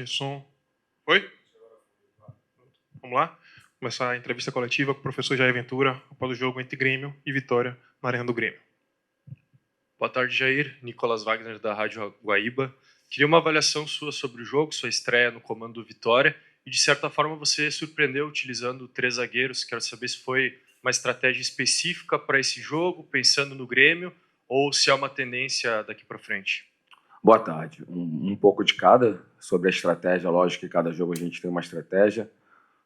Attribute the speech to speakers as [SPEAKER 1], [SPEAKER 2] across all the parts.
[SPEAKER 1] Som. Oi? Vamos lá? Começar a entrevista coletiva com o professor Jair Ventura após o jogo entre Grêmio e Vitória na Arena do Grêmio.
[SPEAKER 2] Boa tarde, Jair. Nicolas Wagner, da Rádio Guaíba. Queria uma avaliação sua sobre o jogo, sua estreia no comando do Vitória. E, de certa forma, você surpreendeu utilizando 3 zagueiros. Quero saber se foi uma estratégia específica para esse jogo, pensando no Grêmio, ou se é uma tendência daqui para frente.
[SPEAKER 3] Boa tarde. Um pouco de cada sobre a estratégia. Lógico que cada jogo a gente tem uma estratégia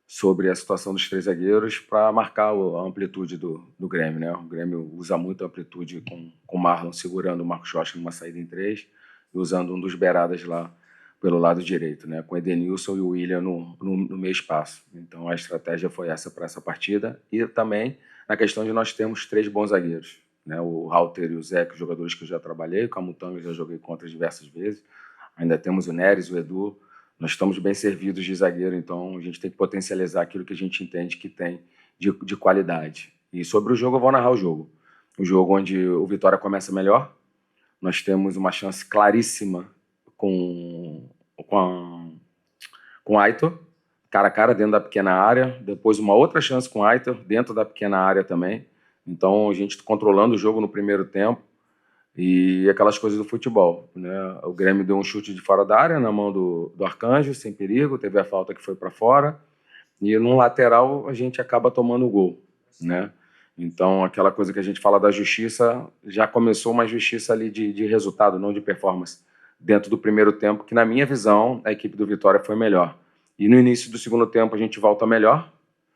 [SPEAKER 3] sobre a situação dos 3 zagueiros para marcar a amplitude do Grêmio, né? O Grêmio usa muito a amplitude com o Marlon segurando o Marcos Rocha numa saída em 3 e usando um dos beiradas lá pelo lado direito, né? Com o Edenilson e o William no meio espaço. Então a estratégia foi essa para essa partida e também na questão de nós termos 3 bons zagueiros, né? O Halter e o Zé, que jogadores que eu já trabalhei, o Camutanga eu já joguei contra diversas vezes. Ainda temos o Neres, o Edu. Nós estamos bem servidos de zagueiro, então a gente tem que potencializar aquilo que a gente entende que tem de qualidade. E sobre o jogo, eu vou narrar o jogo. O jogo onde o Vitória começa melhor. Nós temos uma chance claríssima com o Aitor, cara a cara dentro da pequena área. Depois uma outra chance com o Aitor dentro da pequena área também. Então a gente controlando o jogo no primeiro tempo. E aquelas coisas do futebol, né? O Grêmio deu um chute de fora da área na mão do Arcanjo, sem perigo, teve a falta que foi para fora, e no lateral a gente acaba tomando o gol, né? Então, aquela coisa que a gente fala da justiça, já começou uma justiça ali de resultado, não de performance, dentro do primeiro tempo, que na minha visão, a equipe do Vitória foi melhor. E no início do segundo tempo a gente volta melhor,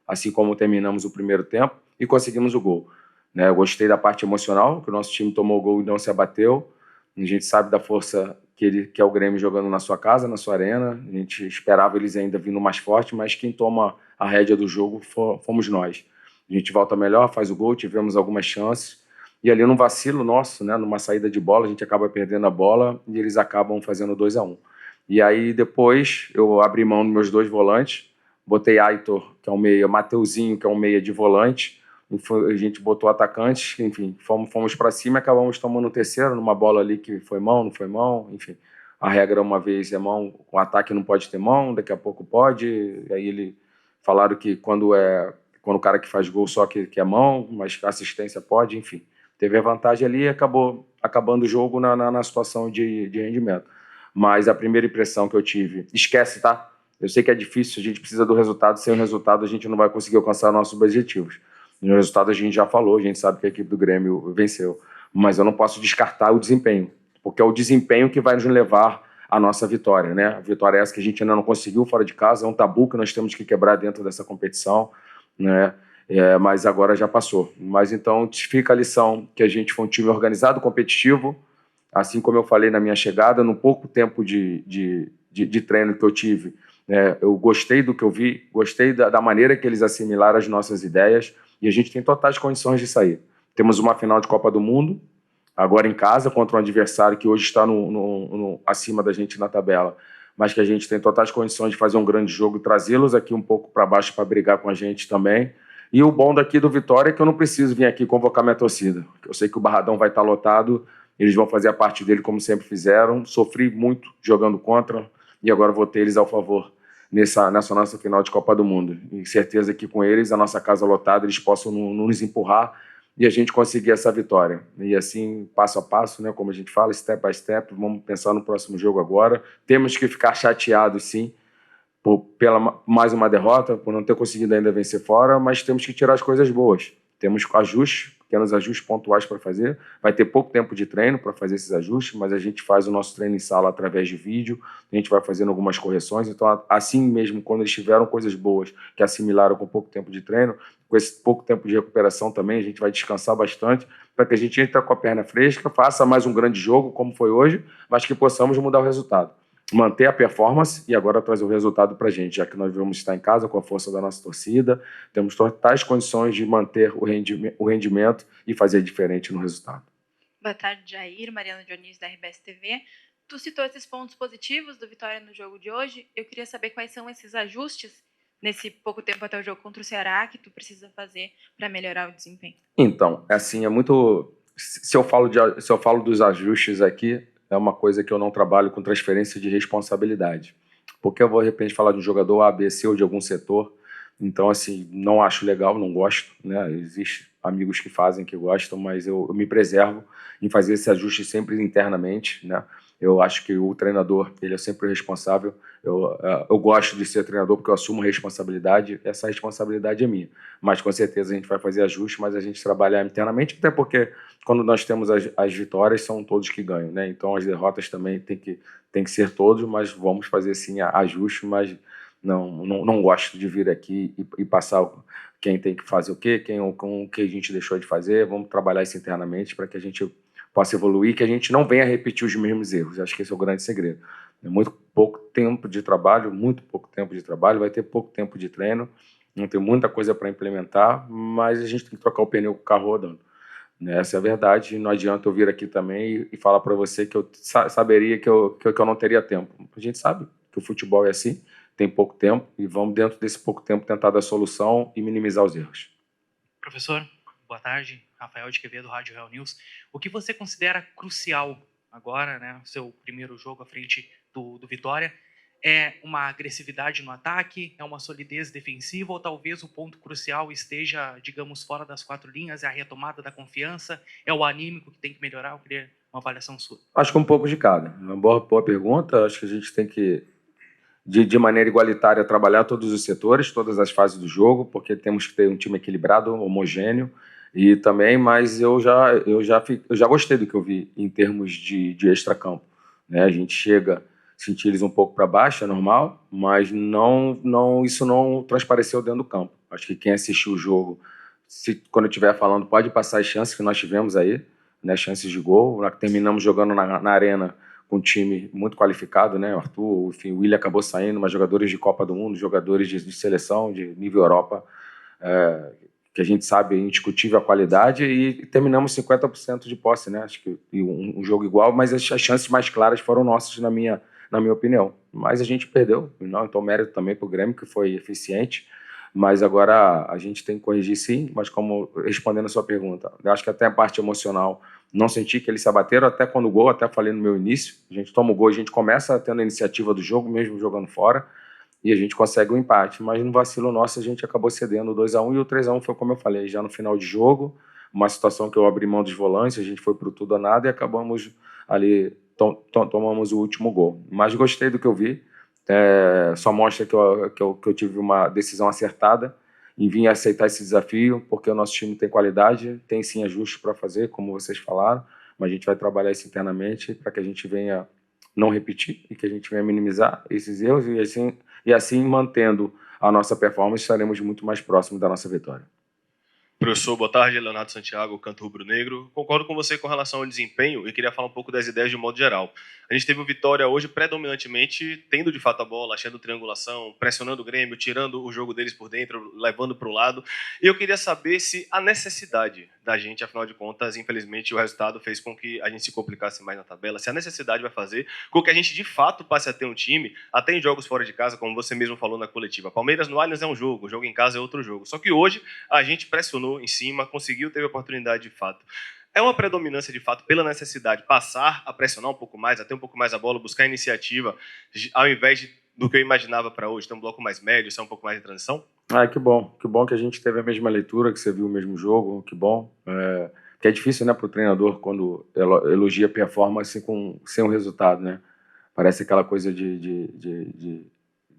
[SPEAKER 3] assim como terminamos o primeiro tempo, e conseguimos o gol. Né, eu gostei da parte emocional, que o nosso time tomou o gol e não se abateu. A gente sabe da força que é o Grêmio jogando na sua casa, na sua arena. A gente esperava eles ainda vindo mais forte, mas quem toma a rédea do jogo fomos nós. A gente volta melhor, faz o gol, tivemos algumas chances. E ali num vacilo nosso, né, numa saída de bola, a gente acaba perdendo a bola e eles acabam fazendo 2-1. E aí depois eu abri mão dos meus 2 volantes, botei Aitor, que é um meia, Mateuzinho, que é um meia de volante. A gente botou atacantes, enfim, fomos para cima e acabamos tomando o terceiro numa bola ali que foi mão, não foi mão, enfim. A regra uma vez é mão, com ataque não pode ter mão, daqui a pouco pode. E aí falaram que quando o cara que faz gol só que é mão, mas assistência pode, enfim. Teve a vantagem ali e acabou acabando o jogo na situação de rendimento. Mas a primeira impressão que eu tive, esquece, tá? Eu sei que é difícil, a gente precisa do resultado, sem o resultado a gente não vai conseguir alcançar nossos objetivos. No resultado a gente já falou, a gente sabe que a equipe do Grêmio venceu, mas eu não posso descartar o desempenho, porque é o desempenho que vai nos levar à nossa vitória, né? A vitória é essa que a gente ainda não conseguiu fora de casa, é um tabu que nós temos que quebrar dentro dessa competição, né? Mas agora já passou. Mas então fica a lição que a gente foi um time organizado, competitivo, assim como eu falei na minha chegada, no pouco tempo de treino que eu tive, né? Eu gostei do que eu vi, gostei da maneira que eles assimilaram as nossas ideias, e a gente tem totais condições de sair. Temos uma final de Copa do Mundo, agora em casa, contra um adversário que hoje está acima da gente na tabela, mas que a gente tem totais condições de fazer um grande jogo e trazê-los aqui um pouco para baixo para brigar com a gente também. E o bom daqui do Vitória é que eu não preciso vir aqui convocar minha torcida. Eu sei que o Barradão vai estar lotado, eles vão fazer a parte dele como sempre fizeram. Sofri muito jogando contra e agora vou ter eles ao favor nessa nossa final de Copa do Mundo. E certeza que com eles, a nossa casa lotada, eles possam nos empurrar e a gente conseguir essa vitória. E assim, passo a passo, né, como a gente fala, step by step, vamos pensar no próximo jogo agora. Temos que ficar chateados, sim, pela mais uma derrota, por não ter conseguido ainda vencer fora, mas temos que tirar as coisas boas. Temos ajustes, pequenos ajustes pontuais para fazer. Vai ter pouco tempo de treino para fazer esses ajustes, mas a gente faz o nosso treino em sala através de vídeo, a gente vai fazendo algumas correções. Então, assim mesmo, quando eles tiveram coisas boas que assimilaram com pouco tempo de treino, com esse pouco tempo de recuperação também, a gente vai descansar bastante para que a gente entre com a perna fresca, faça mais um grande jogo, como foi hoje, mas que possamos mudar o resultado. Manter a performance e agora trazer o resultado para a gente, já que nós vamos estar em casa com a força da nossa torcida, temos totais condições de manter o rendimento e fazer diferente no resultado.
[SPEAKER 4] Boa tarde, Jair. Mariana Dionísio, da RBS TV. Tu citou esses pontos positivos do Vitória no jogo de hoje. Eu queria saber quais são esses ajustes nesse pouco tempo até o jogo contra o Ceará que tu precisa fazer para melhorar o desempenho.
[SPEAKER 3] Então, assim, é muito... Se eu falo dos ajustes aqui, é uma coisa que eu não trabalho com transferência de responsabilidade. porque eu vou, de repente, falar de um jogador A, B, C ou de algum setor. Então, assim, não acho legal, não gosto, né? Existem amigos que fazem, que gostam, mas eu me preservo em fazer esse ajuste sempre internamente, né? Eu acho que o treinador, ele é sempre o responsável. Eu gosto de ser treinador porque eu assumo responsabilidade. Essa responsabilidade é minha. Mas, com certeza, a gente vai fazer ajuste, mas a gente trabalhar internamente, até porque quando nós temos as vitórias, são todos que ganham, né? Então, as derrotas também tem que ser todos, mas vamos fazer, sim, ajuste, mas não gosto de vir aqui e passar quem tem que fazer o quê, com o que a gente deixou de fazer. Vamos trabalhar isso internamente para que a gente possa evoluir, que a gente não venha repetir os mesmos erros. Acho que esse é o grande segredo. É muito pouco tempo de trabalho, vai ter pouco tempo de treino, não tem muita coisa para implementar, mas a gente tem que trocar o pneu com o carro rodando. Essa é a verdade, não adianta eu vir aqui também e falar para você que eu saberia que eu não teria tempo. A gente sabe que o futebol é assim, tem pouco tempo, e vamos, dentro desse pouco tempo, tentar dar solução e minimizar os erros.
[SPEAKER 5] Professor, boa tarde. Rafael de Quevedo, Rádio Real News. O que você considera crucial agora, né, seu primeiro jogo à frente do Vitória? É uma agressividade no ataque? É uma solidez defensiva? Ou talvez o ponto crucial esteja, digamos, fora das 4 linhas? É a retomada da confiança? É o anímico que tem que melhorar? Eu queria uma avaliação sua.
[SPEAKER 3] Acho que um pouco de cada. Uma boa pergunta. Acho que a gente tem que, de maneira igualitária, trabalhar todos os setores, todas as fases do jogo, porque temos que ter um time equilibrado, homogêneo, e também, mas eu já gostei do que eu vi em termos de extracampo, né? A gente chega, sentir eles um pouco para baixo, é normal, mas isso não transpareceu dentro do campo. Acho que quem assistiu o jogo, quando eu estiver falando, pode passar as chances que nós tivemos aí, né? Chances de gol. Nós terminamos jogando na arena com um time muito qualificado, né? O Arthur, enfim, o Willian acabou saindo, mas jogadores de Copa do Mundo, jogadores de seleção, de nível Europa, que a gente sabe é indiscutível a qualidade, e terminamos 50% de posse, né? Acho que um jogo igual, mas as chances mais claras foram nossas, na minha opinião. Mas a gente perdeu, não, então mérito também para o Grêmio, que foi eficiente, mas agora a gente tem que corrigir, sim. Mas, como respondendo a sua pergunta, eu acho que até a parte emocional, não senti que eles se abateram, até quando o gol, até falei no meu início, a gente toma o gol, a gente começa tendo a iniciativa do jogo, mesmo jogando fora, e a gente consegue o empate, mas no vacilo nosso a gente acabou cedendo o 2-1, e o 3-1 foi, como eu falei, já no final de jogo, uma situação que eu abri mão dos volantes, a gente foi pro tudo ou nada e acabamos ali, tomamos o último gol. Mas gostei do que eu vi, só mostra que eu tive uma decisão acertada em vir aceitar esse desafio, porque o nosso time tem qualidade, tem sim ajustes para fazer, como vocês falaram, mas a gente vai trabalhar isso internamente para que a gente venha não repetir e que a gente venha minimizar esses erros, e assim, mantendo a nossa performance, estaremos muito mais próximos da nossa vitória.
[SPEAKER 6] Professor, boa tarde. Leonardo Santiago, Canto Rubro Negro. Concordo com você com relação ao desempenho e queria falar um pouco das ideias de um modo geral. A gente teve o Vitória hoje predominantemente tendo de fato a bola, achando triangulação, pressionando o Grêmio, tirando o jogo deles por dentro, levando para o lado. E eu queria saber se a necessidade da gente, afinal de contas, infelizmente o resultado fez com que a gente se complicasse mais na tabela, se a necessidade vai fazer com que a gente de fato passe a ter um time, até em jogos fora de casa, como você mesmo falou na coletiva. Palmeiras no Allianz é um jogo, o jogo em casa é outro jogo. Só que hoje a gente pressionou em cima, conseguiu, teve oportunidade de fato. É uma predominância de fato pela necessidade passar a pressionar um pouco mais, a ter um pouco mais a bola, buscar iniciativa, ao invés do que eu imaginava para hoje, ter um bloco mais médio, ser um pouco mais de transição?
[SPEAKER 3] Que bom que a gente teve a mesma leitura, que você viu o mesmo jogo, que bom. Que é difícil, né, para o treinador quando elogia a performance sem um resultado, né? Parece aquela coisa de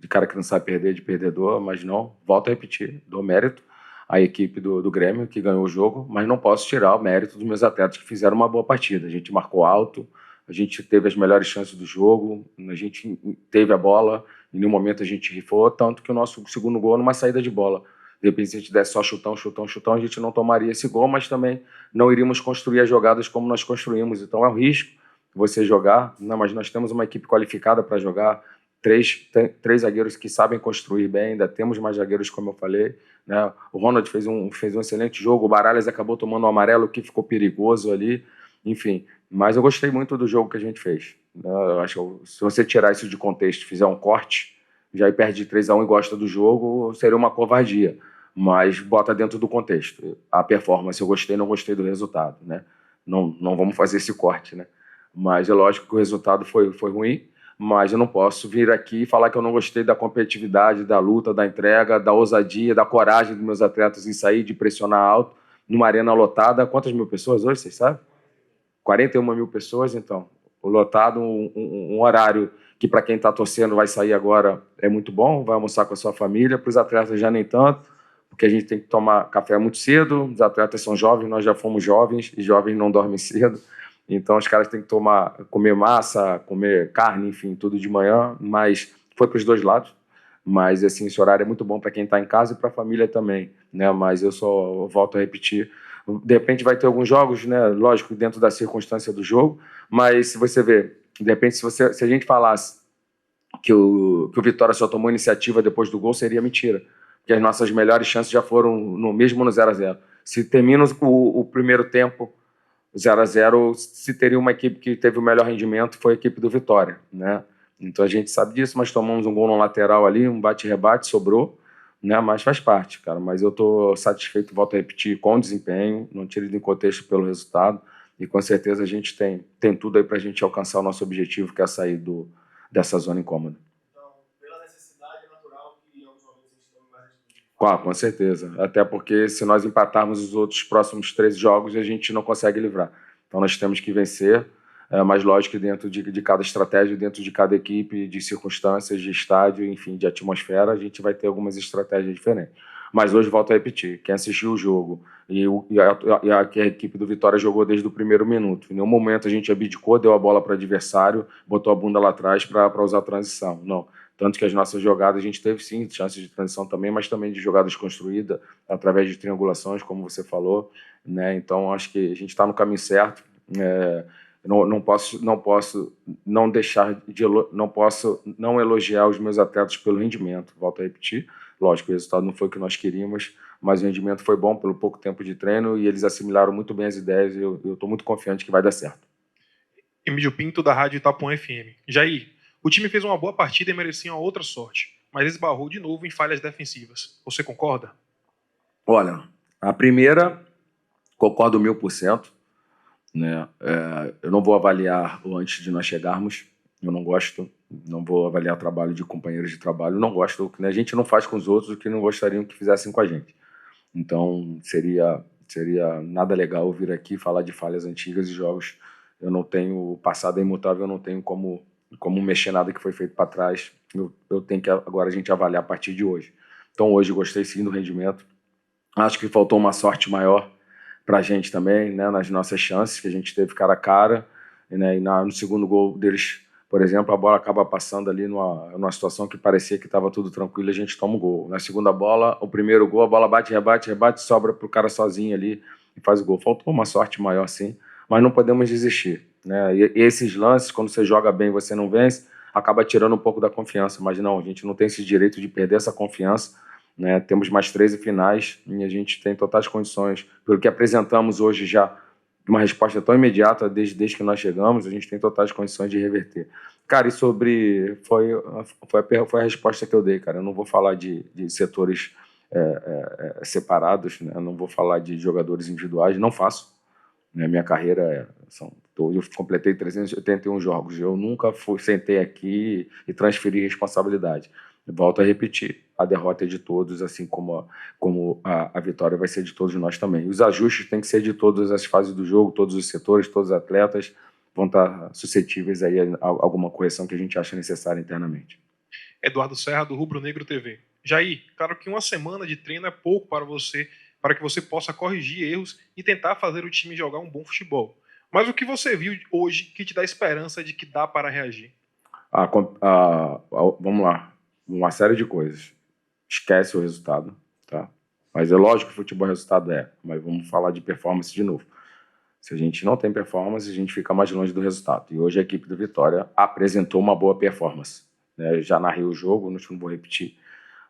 [SPEAKER 3] cara que não sabe perder, de perdedor, mas não, volto a repetir, dou mérito à equipe do Grêmio, que ganhou o jogo, mas não posso tirar o mérito dos meus atletas que fizeram uma boa partida. A gente marcou alto, a gente teve as melhores chances do jogo, a gente teve a bola, em nenhum momento a gente rifou, tanto que o nosso segundo gol numa saída de bola. De repente, se a gente desse só chutão, a gente não tomaria esse gol, mas também não iríamos construir as jogadas como nós construímos. Então é um risco você jogar, mas nós temos uma equipe qualificada para jogar, três zagueiros que sabem construir bem, ainda temos mais zagueiros, como eu falei, né? O Ronald fez um excelente jogo, o Baralhas acabou tomando um amarelo que ficou perigoso ali, enfim. Mas eu gostei muito do jogo que a gente fez. Eu acho que se você tirar isso de contexto, fizer um corte, já perde 3-1 e gosta do jogo, seria uma covardia. Mas bota dentro do contexto. A performance eu gostei, não gostei do resultado, né? Não vamos fazer esse corte, né? Mas é lógico que o resultado foi ruim, Mas eu não posso vir aqui e falar que eu não gostei da competitividade, da luta, da entrega, da ousadia, da coragem dos meus atletas em sair, de pressionar alto, numa arena lotada. Quantas mil pessoas hoje, vocês sabem? 41 mil pessoas, então. O lotado, um horário que para quem está torcendo vai sair agora é muito bom, vai almoçar com a sua família, para os atletas já nem tanto, porque a gente tem que tomar café muito cedo, os atletas são jovens, nós já fomos jovens, e jovens não dormem cedo. Então, os caras têm que comer massa, comer carne, enfim, tudo de manhã, mas foi para os dois lados. Mas, assim, esse horário é muito bom para quem está em casa e para a família também, né? Mas eu só volto a repetir. De repente vai ter alguns jogos, né? Lógico, dentro da circunstância do jogo, mas se você ver, de repente, se a gente falasse que o Vitória só tomou iniciativa depois do gol, seria mentira. Porque as nossas melhores chances já foram mesmo no 0-0. Se termina o primeiro tempo 0-0, se teria uma equipe que teve o melhor rendimento, foi a equipe do Vitória, né? Então a gente sabe disso, mas tomamos um gol no lateral ali, um bate-rebate, sobrou, né? Mas faz parte, cara. Mas eu estou satisfeito, volto a repetir, com o desempenho, não tiro de contexto pelo resultado, e com certeza a gente tem tudo aí para a gente alcançar o nosso objetivo, que é sair dessa zona incômoda. Com certeza. Até porque se nós empatarmos os outros próximos 13 jogos, a gente não consegue livrar. Então nós temos que vencer, mas lógico que dentro de cada estratégia, dentro de cada equipe, de circunstâncias, de estádio, enfim, de atmosfera, a gente vai ter algumas estratégias diferentes. Mas hoje, volto a repetir, quem assistiu o jogo e a equipe do Vitória jogou desde o primeiro minuto. Em nenhum momento a gente abdicou, deu a bola para o adversário, botou a bunda lá atrás para usar a transição. Não. Tanto que as nossas jogadas, a gente teve sim chances de transição também, mas também de jogadas construídas através de triangulações, como você falou, né? Então acho que a gente está no caminho certo. Não posso não elogiar os meus atletas pelo rendimento. Volto a repetir. Lógico, o resultado não foi o que nós queríamos, mas o rendimento foi bom pelo pouco tempo de treino e eles assimilaram muito bem as ideias e eu estou muito confiante que vai dar certo.
[SPEAKER 1] Emílio Pinto, da Rádio Itapuã FM. Jair, o time fez uma boa partida e merecia uma outra sorte, mas esbarrou de novo em falhas defensivas. Você concorda?
[SPEAKER 3] Olha, a primeira, concordo 1000%. Né? Eu não vou avaliar o antes de nós chegarmos, eu não gosto, não vou avaliar trabalho de companheiros de trabalho, não gosto, né? A gente não faz com os outros o que não gostariam que fizessem com a gente. Então seria nada legal vir aqui falar de falhas antigas e jogos. Eu não tenho, o passado é imutável, eu não tenho como mexer nada que foi feito para trás. Eu tenho que agora a gente avaliar a partir de hoje. Então hoje gostei sim do rendimento, acho que faltou uma sorte maior para a gente também, né, nas nossas chances, que a gente teve cara a cara, né, e no segundo gol deles, por exemplo, a bola acaba passando ali numa situação que parecia que estava tudo tranquilo e a gente toma o gol. Na segunda bola, o primeiro gol, a bola bate, sobra para o cara sozinho ali e faz o gol. Faltou uma sorte maior, sim, mas não podemos desistir. Né? E esses lances, quando você joga bem e você não vence, acaba tirando um pouco da confiança, mas não, a gente não tem esse direito de perder essa confiança. Né? Temos mais 13 finais e a gente tem totais condições, pelo que apresentamos hoje já, uma resposta tão imediata desde que nós chegamos, a gente tem totais condições de reverter. Cara, e foi a resposta que eu dei, cara. Eu não vou falar de setores separados, né? Eu não vou falar de jogadores individuais, não faço. Né? Minha carreira eu completei 381 jogos, eu nunca sentei aqui e transferi responsabilidade. Volto a repetir, a derrota é de todos, assim como a vitória vai ser de todos nós também. Os ajustes têm que ser de todas as fases do jogo, todos os setores, todos os atletas vão estar suscetíveis aí a alguma correção que a gente acha necessária internamente.
[SPEAKER 1] Eduardo Serra, do Rubro Negro TV. Jair, claro que uma semana de treino é pouco para que você possa corrigir erros e tentar fazer o time jogar um bom futebol. Mas o que você viu hoje que te dá esperança de que dá para reagir?
[SPEAKER 3] Vamos lá. Uma série de coisas. Esquece o resultado, tá? Mas é lógico que futebol resultado mas vamos falar de performance de novo. Se a gente não tem performance, a gente fica mais longe do resultado. E hoje a equipe do Vitória apresentou uma boa performance. Né? Já narrei o jogo, não vou repetir,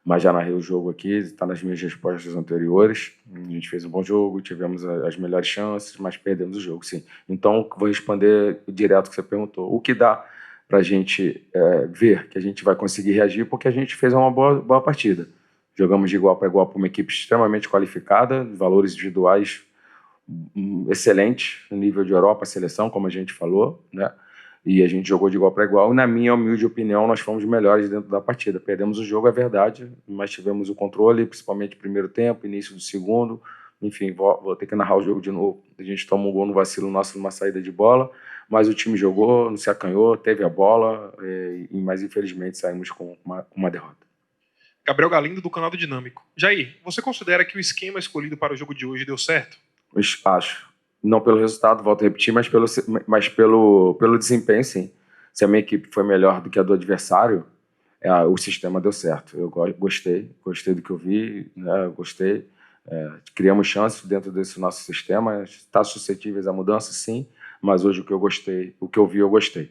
[SPEAKER 3] mas já narrei o jogo aqui, está nas minhas respostas anteriores. A gente fez um bom jogo, tivemos as melhores chances, mas perdemos o jogo, sim. Então, vou responder direto o que você perguntou. O que dá para a gente ver que a gente vai conseguir reagir, porque a gente fez uma boa partida. Jogamos de igual para igual para uma equipe extremamente qualificada, valores individuais excelentes, no nível de Europa, seleção, como a gente falou, né? e a gente jogou de igual para igual. E, na minha humilde opinião, nós fomos melhores dentro da partida. Perdemos o jogo, é verdade, mas tivemos o controle, principalmente no primeiro tempo, início do segundo. Enfim, vou ter que narrar o jogo de novo. A gente toma um gol no vacilo nosso numa saída de bola, mas o time jogou, não se acanhou, teve a bola, mas infelizmente saímos com uma derrota.
[SPEAKER 1] Gabriel Galindo, do canal do Dinâmico. Jair, você considera que o esquema escolhido para o jogo de hoje deu certo?
[SPEAKER 3] Acho. Não pelo resultado, volto a repetir, mas pelo desempenho, sim. Se a minha equipe foi melhor do que a do adversário, o sistema deu certo. Eu gostei do que eu vi, né? Gostei. Criamos chances dentro desse nosso sistema. Está suscetíveis a mudança, sim, mas hoje o que eu vi, eu gostei.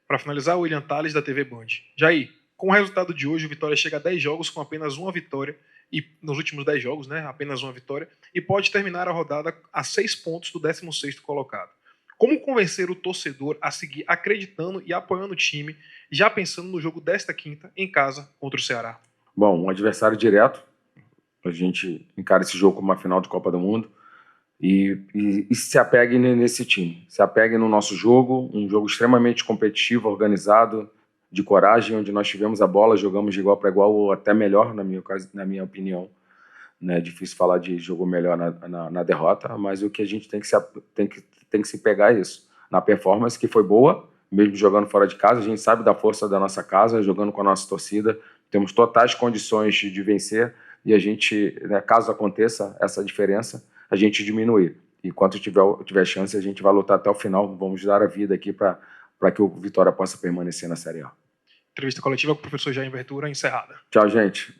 [SPEAKER 1] Para finalizar, o William Tales, da TV Band. Jair, com o resultado de hoje, o Vitória chega a 10 jogos com apenas uma vitória, e nos últimos 10 jogos, né, apenas uma vitória, e pode terminar a rodada a 6 pontos do 16º colocado. Como convencer o torcedor a seguir acreditando e apoiando o time, já pensando no jogo desta quinta, em casa, contra o Ceará?
[SPEAKER 3] Bom, um adversário direto. A gente encara esse jogo como uma final de Copa do Mundo e se apegue nesse time. Se apegue no nosso jogo, um jogo extremamente competitivo, organizado, de coragem, onde nós tivemos a bola, jogamos de igual para igual, ou até melhor, na minha opinião. É difícil falar de jogo melhor na derrota, mas o que a gente tem que se pegar é isso. Na performance, que foi boa, mesmo jogando fora de casa, a gente sabe da força da nossa casa, jogando com a nossa torcida, temos totais condições de vencer, e a gente, né, caso aconteça essa diferença, a gente diminuir. E quando tiver chance, a gente vai lutar até o final, vamos dar a vida aqui para que o Vitória possa permanecer na Série A.
[SPEAKER 1] Entrevista coletiva com o professor Jair Ventura encerrada.
[SPEAKER 3] Tchau, gente.